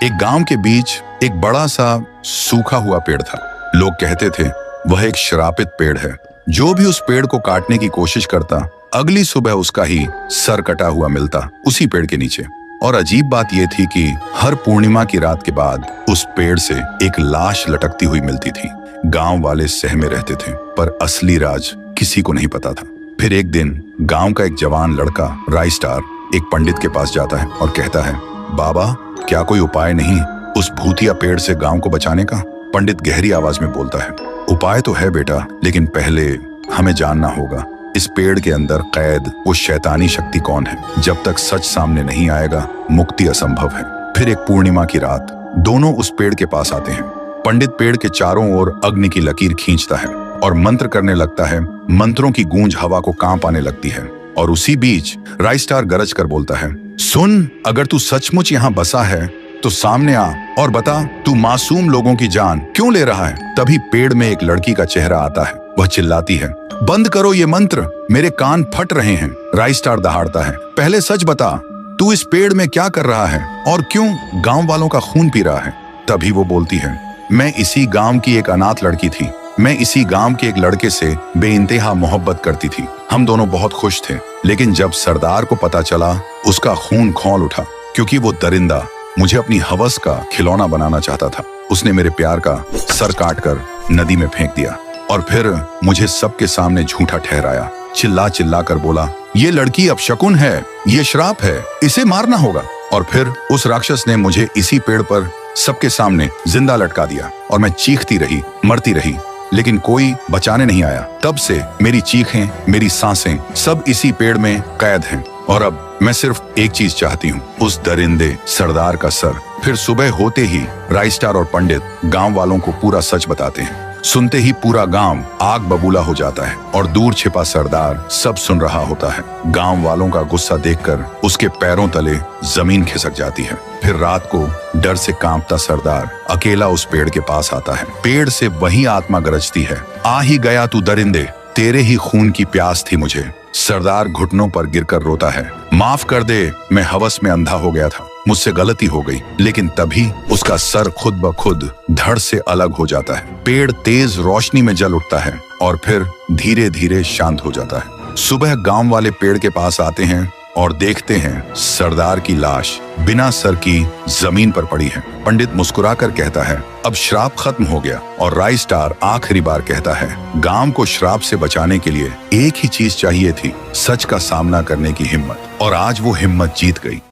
एक गांव के बीच एक बड़ा सा सूखा हुआ पेड़ था। लोग कहते थे वह एक श्रापित पेड़ है। जो भी उस पेड़ को काटने की कोशिश करता, अगली सुबह उसका ही सर कटा हुआ मिलता उसी पेड़ के नीचे। और अजीब बात यह थी कि हर पूर्णिमा की रात के बाद उस पेड़ से एक लाश लटकती हुई मिलती थी। गांव वाले सहमे रहते थे, पर असली राज किसी को नहीं पता था। फिर एक दिन गांव का एक जवान लड़का राइस्टार एक पंडित के पास जाता है और कहता है, बाबा, क्या कोई उपाय नहीं उस भूतिया पेड़ से गांव को बचाने का? पंडित गहरी आवाज में बोलता है, उपाय तो है बेटा, लेकिन पहले हमें जानना होगा इस पेड़ के अंदर कैद वो शैतानी शक्ति कौन है। जब तक सच सामने नहीं आएगा, मुक्ति असंभव है। फिर एक पूर्णिमा की रात दोनों उस पेड़ के पास आते हैं। पंडित पेड़ के चारों ओर अग्नि की लकीर खींचता है और मंत्र करने लगता है। मंत्रों की गूंज हवा को कांप आने लगती है। और उसी बीच राइस्टार गरज कर बोलता है, सुन, अगर तू सचमुच यहाँ बसा है तो सामने आ और बता, तू मासूम लोगों की जान क्यों ले रहा है? तभी पेड़ में एक लड़की का चेहरा आता है। वह चिल्लाती है, बंद करो ये मंत्र, मेरे कान फट रहे हैं। राइस्टार दहाड़ता है, पहले सच बता, तू इस पेड़ में क्या कर रहा है और क्यों गांव वालों का खून पी रहा है? तभी वो बोलती है, मैं इसी गांव की एक अनाथ लड़की थी। मैं इसी गांव के एक लड़के से बेइंतहा मोहब्बत करती थी। हम दोनों बहुत खुश थे, लेकिन जब सरदार को पता चला, उसका खून खौल उठा, क्योंकि वो दरिंदा मुझे अपनी हवस का खिलौना बनाना चाहता था। उसने मेरे प्यार का सर काटकर नदी में फेंक दिया और फिर मुझे सबके सामने झूठा ठहराया। चिल्ला चिल्ला कर बोला, ये लड़की अपशकुन है, ये श्राप है, इसे मारना होगा। और फिर उस राक्षस ने मुझे इसी पेड़ पर सबके सामने जिंदा लटका दिया और मैं चीखती रही, मरती रही, लेकिन कोई बचाने नहीं आया। तब से मेरी चीखें, मेरी सांसें सब इसी पेड़ में कैद हैं। और अब मैं सिर्फ एक चीज चाहती हूँ, उस दरिंदे सरदार का सर। फिर सुबह होते ही राइस्टार और पंडित गांव वालों को पूरा सच बताते हैं। सुनते ही पूरा गांव आग बबूला हो जाता है और दूर छिपा सरदार सब सुन रहा होता है। गांव वालों का गुस्सा देखकर उसके पैरों तले जमीन खिसक जाती है। फिर रात को डर से कांपता सरदार अकेला उस पेड़ के पास आता है। पेड़ से वही आत्मा गरजती है, आ ही गया तू दरिंदे, तेरे ही खून की प्यास थी मुझे। सरदार घुटनों पर गिरकर रोता है, माफ कर दे, मैं हवस में अंधा हो गया था, मुझसे गलती हो गई। लेकिन तभी उसका सर खुद ब खुद धड़ से अलग हो जाता है। पेड़ तेज रोशनी में जल उठता है और फिर धीरे धीरे शांत हो जाता है। सुबह गांव वाले पेड़ के पास आते हैं और देखते हैं सरदार की लाश बिना सर की जमीन पर पड़ी है। पंडित मुस्कुराकर कहता है, अब श्राप खत्म हो गया। और राइस्टार आखिरी बार कहता है, गांव को श्राप से बचाने के लिए एक ही चीज चाहिए थी, सच का सामना करने की हिम्मत। और आज वो हिम्मत जीत गई।